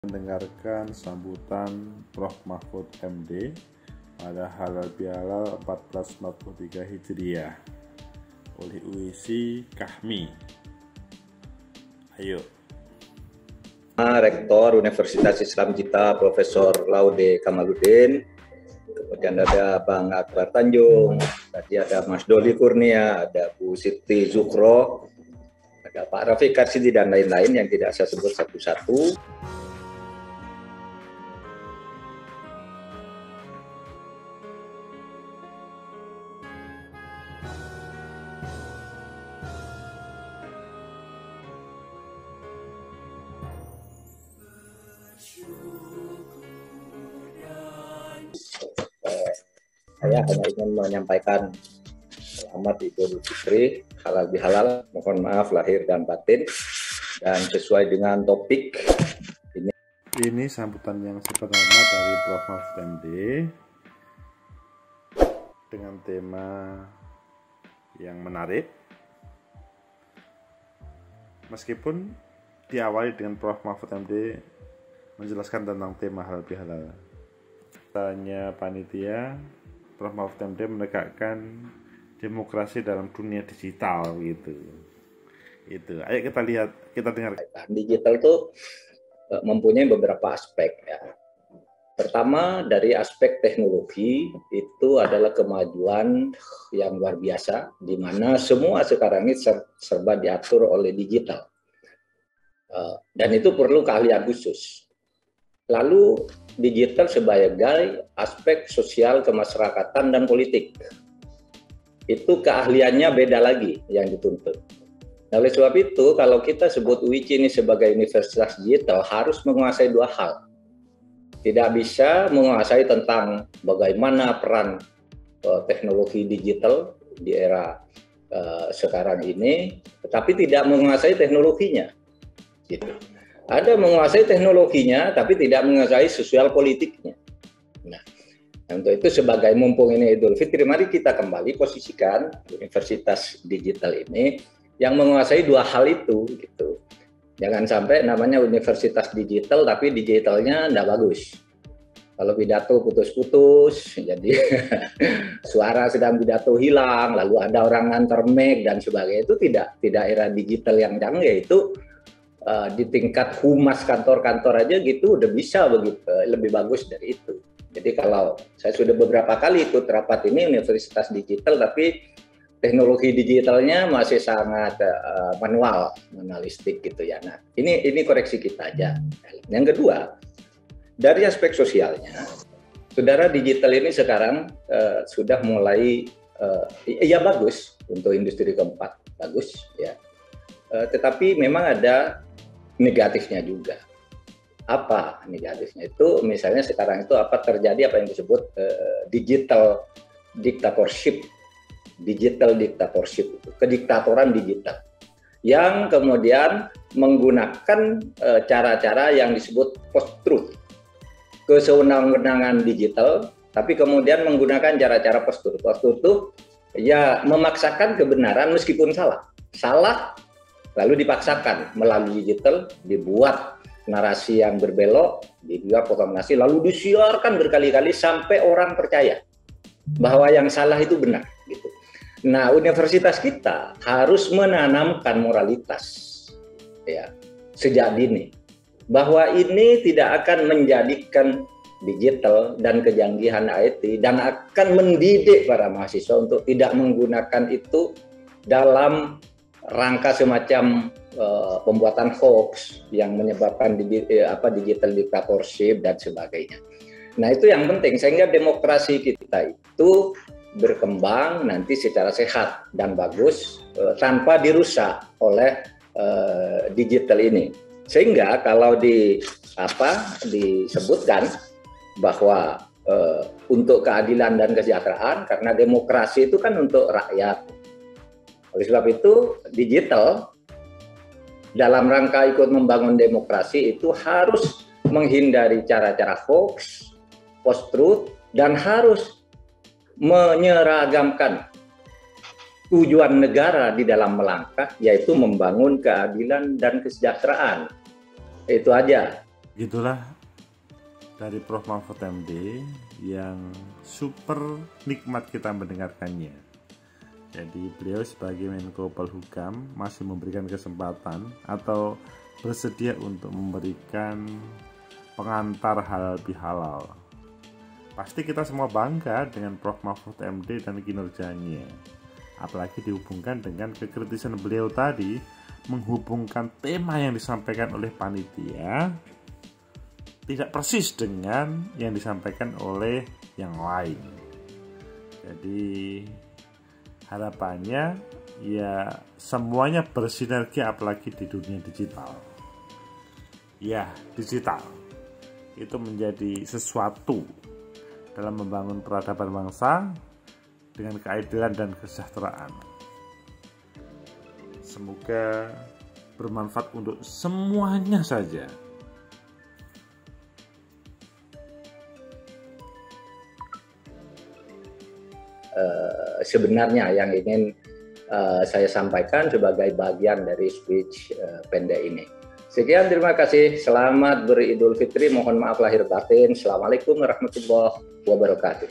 Mendengarkan sambutan Prof. Mahfud MD pada Halal Bihalal 1443 Hijriah oleh UIC Kahmi. Ayo. Rektor Universitas Islam Cita Profesor Laude Kamaluddin, kemudian ada Bang Akbar Tanjung, tadi ada Mas Doli Kurnia, ada Bu Siti Zukro, ada Pak Rafiq Karsidi dan lain-lain yang tidak saya sebut satu-satu. Saya hanya ingin menyampaikan selamat Idul Fitri, halal bihalal, mohon maaf lahir dan batin, dan sesuai dengan topik ini sambutan yang pertama dari Prof. Mahfud MD dengan tema yang menarik. Meskipun diawali dengan Prof. Mahfud MD menjelaskan tentang tema halal bihalal, tanya panitia, Prof. Mahfud MD menegakkan demokrasi dalam dunia digital gitu. Itu. Ayo kita lihat, kita dengar. Digital itu mempunyai beberapa aspek ya. Pertama dari aspek teknologi itu adalah kemajuan yang luar biasa di mana semua sekarang ini serba diatur oleh digital. Dan itu perlu keahlian khusus. Lalu digital sebagai aspek sosial kemasyarakatan dan politik. Itu keahliannya beda lagi yang dituntut. Nah, oleh sebab itu, kalau kita sebut UIC ini sebagai universitas digital, harus menguasai dua hal. Tidak bisa menguasai tentang bagaimana peran teknologi digital di era sekarang ini, tetapi tidak menguasai teknologinya. Gitu. Ada menguasai teknologinya, tapi tidak menguasai sosial politiknya. Nah, untuk itu sebagai mumpung ini Idul Fitri, mari kita kembali posisikan universitas digital ini yang menguasai dua hal itu. Gitu. Jangan sampai namanya universitas digital, tapi digitalnya tidak bagus. Kalau pidato putus-putus, jadi suara sedang pidato hilang, lalu ada orang ngantar mic dan sebagainya, itu tidak era digital yang canggih. Itu di tingkat humas kantor-kantor aja gitu udah bisa begitu, lebih bagus dari itu. Jadi kalau saya sudah beberapa kali ikut rapat ini universitas digital, tapi teknologi digitalnya masih sangat manualistik gitu ya. Nah ini koreksi kita aja. Yang kedua, dari aspek sosialnya, saudara, digital ini sekarang sudah mulai ya bagus untuk industri keempat, bagus ya. Tetapi memang ada negatifnya juga. Apa negatifnya? Itu misalnya sekarang itu apa terjadi apa yang disebut digital dictatorship, kediktatoran digital yang kemudian menggunakan cara-cara yang disebut post-truth, kesewenang-wenangan digital, tapi kemudian menggunakan cara-cara post-truth. Post-truth itu ya memaksakan kebenaran meskipun salah lalu dipaksakan melalui digital, dibuat narasi yang berbelok, dibuat proklamasi, lalu disiarkan berkali-kali sampai orang percaya bahwa yang salah itu benar. Gitu. Nah, universitas kita harus menanamkan moralitas ya sejak dini, bahwa ini tidak akan menjadikan digital dan kejanggihan IT dan akan mendidik para mahasiswa untuk tidak menggunakan itu dalam rangka semacam pembuatan hoax yang menyebabkan digital dictatorship dan sebagainya. Nah itu yang penting sehingga demokrasi kita itu berkembang nanti secara sehat dan bagus tanpa dirusak oleh digital ini. Sehingga kalau disebutkan bahwa untuk keadilan dan kesejahteraan, karena demokrasi itu kan untuk rakyat. Oleh sebab itu, digital dalam rangka ikut membangun demokrasi itu harus menghindari cara-cara hoax, post-truth, dan harus menyeragamkan tujuan negara di dalam melangkah, yaitu membangun keadilan dan kesejahteraan. Itu aja. Gitulah dari Prof. Mahfud MD yang super nikmat kita mendengarkannya. Jadi beliau sebagai Menko Polhukam masih memberikan kesempatan atau bersedia untuk memberikan pengantar halal bihalal. Pasti kita semua bangga dengan Prof. Mahfud MD dan kinerjanya. Apalagi dihubungkan dengan kekritisan beliau tadi, menghubungkan tema yang disampaikan oleh panitia tidak persis dengan yang disampaikan oleh yang lain. Jadi harapannya ya semuanya bersinergi, apalagi di dunia digital. Ya, digital itu menjadi sesuatu dalam membangun peradaban bangsa dengan keadilan dan kesejahteraan. Semoga bermanfaat untuk semuanya saja. Sebenarnya yang ingin saya sampaikan sebagai bagian dari speech pendek ini. Sekian, terima kasih. Selamat beridul fitri. Mohon maaf lahir batin. Assalamualaikum warahmatullahi wabarakatuh.